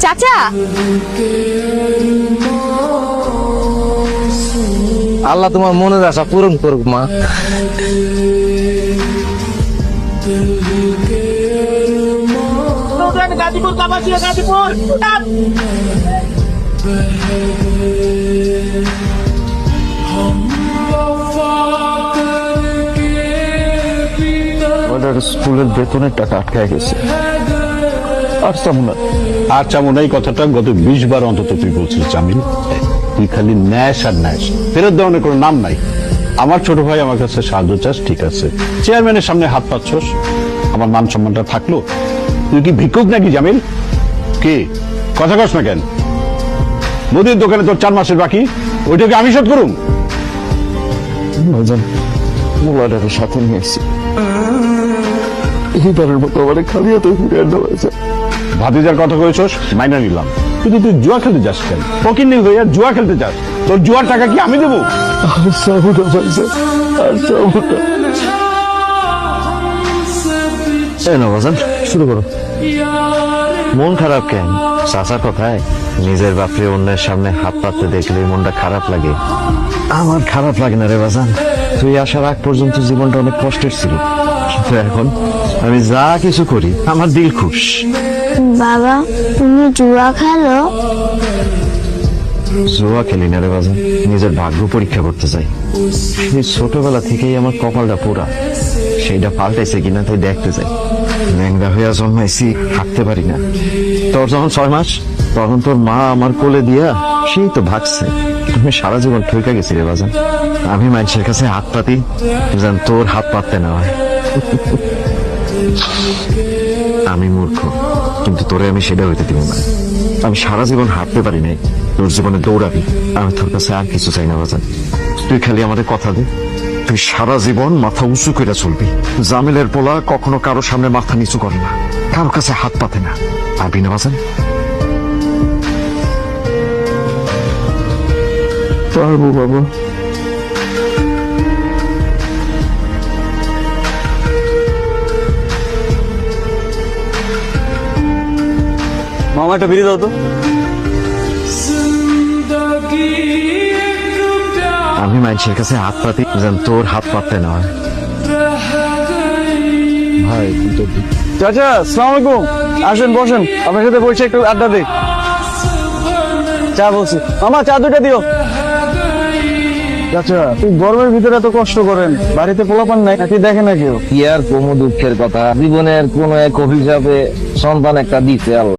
চাচা, আল্লাহ তোমার মনের আশা পূরণ করুক মা। গাজীপুর কাপাসিয়া গাজীপুর স্কুলের বেতনের টাকা আটকায় গেছে, আর চামো না, এই কথাটা গত 20 বার অন্তত তুই বলছিস জামিল। তুই খালি ন্যাশ আর ন্যাশ, ফেরত দেওয়ানোর কোনো নাম নাই। আমার ছোট ভাই আমার কাছে সাহায্য চাস, ঠিক আছে, চেয়ারম্যানের সামনে হাত পাচ্ছস, আমার মান সম্মানটা থাকলো। তুই কি ভিক্ষুক নাকি জামিল? কি কথা কস না কেন? মুদির দোকানে তোর 4 মাসের বাকি, ওইটাকে আমি শোধ করুম? মোলাটাকে সাথে নিয়ে এসেছি, এইবারের মতো আমার খালি হাতে ফিরে হয়েছে। ভাতিজার কথা কয়েছস, মাইনা নিলাম, কিন্তু তুই জুয়া খেলতে যাস কেন? ফকির নেই হইয়া জুয়া খেলতে যাস? তোর জুয়ার টাকা কি আমি দেবো? শুরু করো। মন খারাপ কেন? চাচার কথায় নিজের বাপরে অন্যের সামনে হাত পাততে দেখলে মনটা খারাপ লাগে। আমার খারাপ লাগে না রে বাজান, তুই আসার আগ পর্যন্ত জীবনটা অনেক কষ্টের ছিল, কিন্তু এখন আমি যা কিছু করি আমার দিল খুশ। বাবা, তুমি জুয়া খেলো? জুয়া খেলি না রে বাজান, নিজের ভাগ্য পরীক্ষা করতে চাই। সেই ছোটবেলা থেকেই আমার কপালটা পোড়া, সেইটা পাল্টাইছে কিনা তাই দেখতে চাই। ল্যাংড়া হইয়া জন্মাইছি, হাঁটতে পারি না। তোর যখন 6 মাস, তখন তোর মা আমার কোলে দিয়া সেই তো ভাগছে। আমি সারা জীবন ঠকে গেছি রে বাজান। আমি মানুষের কাছে হাত পাতি, যেন তোর হাত পাততে না হয়। আমি মূর্খ, কিন্তু তোরে আমি সেটা হইতে দিব না। আমি সারা জীবন হাঁটতে পারি নাই, তোর জীবনে দৌড়াবি। আমি তোর কাছে আর কিছু চাই না বাজান, তুই খালি আমাদের কথা দে, তুই সারা জীবন মাথা উঁচু করে চলবি। জামিলের পোলা কখনো কারো সামনে মাথা নিচু করে না, কারো কাছে হাত পাতে না। পারবি না বাজান? পারবো বাবা। মামা একটা বিড়ি দাও তো। আমি মানুষের কাছে হাত পাতি, যেন তোর হাত পাততে না হয়। ভাই চাচা, আসসালামু আলাইকুম। আসেন বসেন, আপনার সাথে বসে একটু আড্ডা দিই। চা বলছি মামা, চা 2টা দিও। চাচা, তুই গরমের ভিতরে এত কষ্ট করেন, বাড়িতে পোলাপান নাই নাকি দেখে না কেউ? কি আর কোনো দুঃখের কথা, জীবনের কোন এক অভিশাপে সন্তান একটা দিতে আল্লাহ।